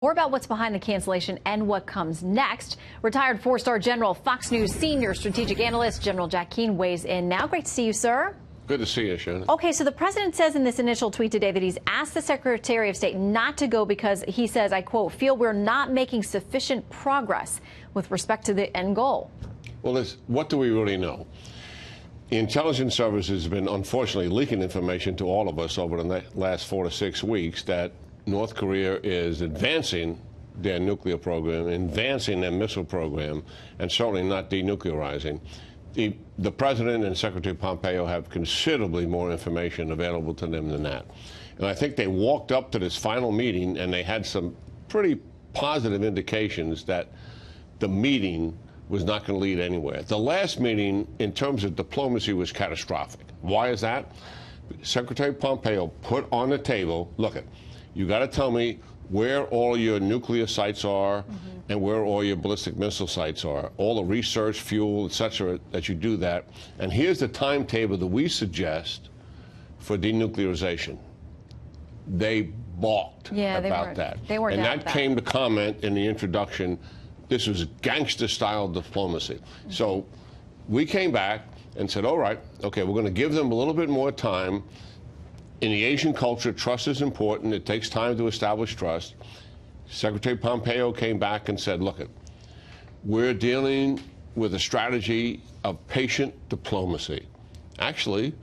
More about what's behind the cancellation and what comes next. Retired four-star General, Fox News senior strategic analyst General Jack Keane weighs in now. Great to see you, sir. Good to see you, Shannon. Okay, so the president says in this initial tweet today that he's asked the Secretary of State not to go because he says, I quote, feel we're not making sufficient progress with respect to the end goal. Well, what do we really know? The intelligence services have been unfortunately leaking information to all of us over the last 4 to 6 weeks that North Korea is advancing their nuclear program, advancing their missile program, and certainly not denuclearizing. The President and Secretary Pompeo have considerably more information available to them than that. And I think they walked up to this final meeting and they had some pretty positive indications that the meeting was not going to lead anywhere. The last meeting, in terms of diplomacy, was catastrophic. Why is that? Secretary Pompeo put on the table, look, you got to tell me where all your nuclear sites are and where all your ballistic missile sites are, all the research, fuel, et cetera, that you do that. And here's the timetable that we suggest for denuclearization. They balked about that. They weren't and down that came to comment in the introduction. This was gangster-style diplomacy. So we came back and said, all right, okay, we're going to give them a little bit more time. In the Asian culture, trust is important. It takes time to establish trust. Secretary Pompeo came back and said, look, we're dealing with a strategy of patient diplomacy. Actually,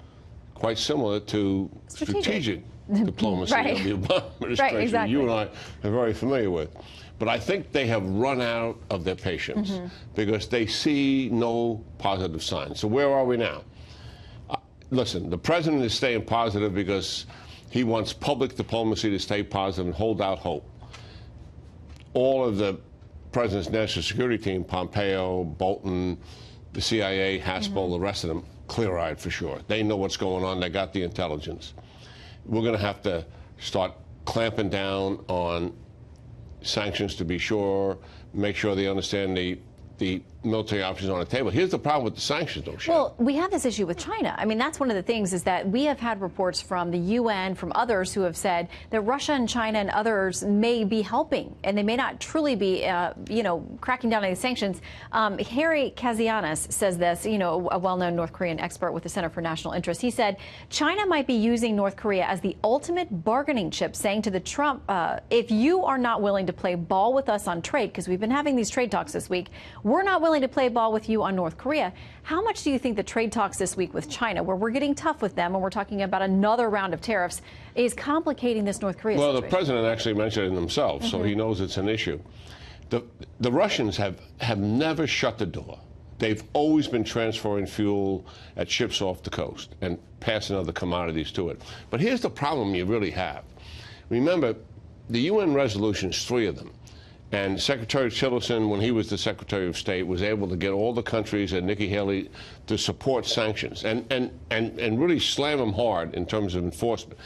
quite similar to strategic diplomacy right. of the Obama administration, right, exactly. you and I are very familiar with. But I think they have run out of their patience because they see no positive signs. So where are we now? Listen, the president is staying positive because he wants public diplomacy to stay positive and hold out hope. All of the president's national security team, Pompeo, Bolton, the CIA, Haspel, the rest of them, clear-eyed for sure. They know what's going on. They got the intelligence. We're going to have to start clamping down on sanctions to be sure, make sure they understand the military options on the table. Here's the problem with the sanctions, though, Shannon. Well, we have this issue with China. I mean, that's one of the things is that we have had reports from the UN, from others who have said that Russia and China and others may be helping, and they may not truly be, cracking down on these sanctions. Harry Kazianis says this, a well-known North Korean expert with the Center for National Interest. He said China might be using North Korea as the ultimate bargaining chip, saying to the Trump, if you are not willing to play ball with us on trade, because we've been having these trade talks this week, we're not willing to play ball with you on North Korea. How much do you think the trade talks this week with China, where we're getting tough with them and we're talking about another round of tariffs, is complicating this North Korea situation? Well, the president actually mentioned it himself, so he knows it's an issue. The Russians have never shut the door. They've always been transferring fuel at ships off the coast and passing other commodities to it. But here's the problem you really have. Remember, the UN resolutions, 3 of them, and Secretary Tillerson, when he was the Secretary of State, was able to get all the countries and Nikki Haley to support sanctions and really slam them hard in terms of enforcement.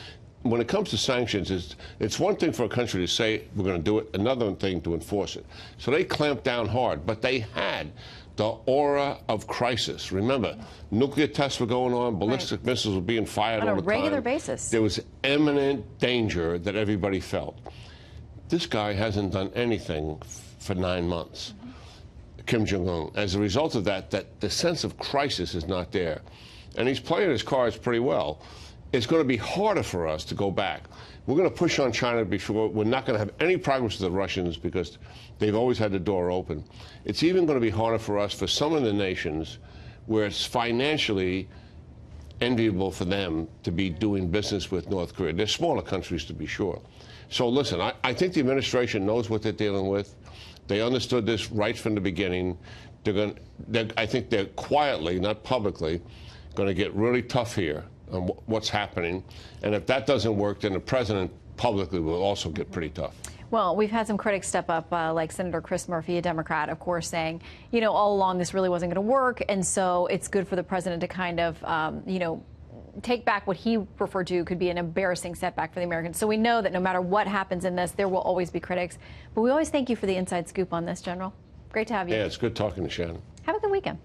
When it comes to sanctions, it's one thing for a country to say we're going to do it, another thing to enforce it. So they clamped down hard, but they had the aura of crisis. Remember, nuclear tests were going on, ballistic missiles were being fired all the time. On a regular basis. There was imminent danger that everybody felt. This guy hasn't done anything for 9 months, Kim Jong-un. As a result of that, the sense of crisis is not there. And he's playing his cards pretty well. It's going to be harder for us to go back. We're going to push on China before. We're not going to have any progress with the Russians because they've always had the door open. It's even going to be harder for us for some of the nations where it's financially enviable for them to be doing business with North Korea. They're smaller countries, to be sure. So listen, I think the administration knows what they're dealing with. They understood this right from the beginning. I think they're quietly, not publicly, going to get really tough here on what's happening. And if that doesn't work, then the president publicly will also get pretty tough. Well, we've had some critics step up, like Senator Chris Murphy, a Democrat, of course, saying, all along this really wasn't going to work. And so it's good for the president to kind of, take back what he referred to could be an embarrassing setback for the Americans. So we know that no matter what happens in this, there will always be critics. But we always thank you for the inside scoop on this, General. Great to have you. Yeah, it's good talking to Shannon. Have a good weekend.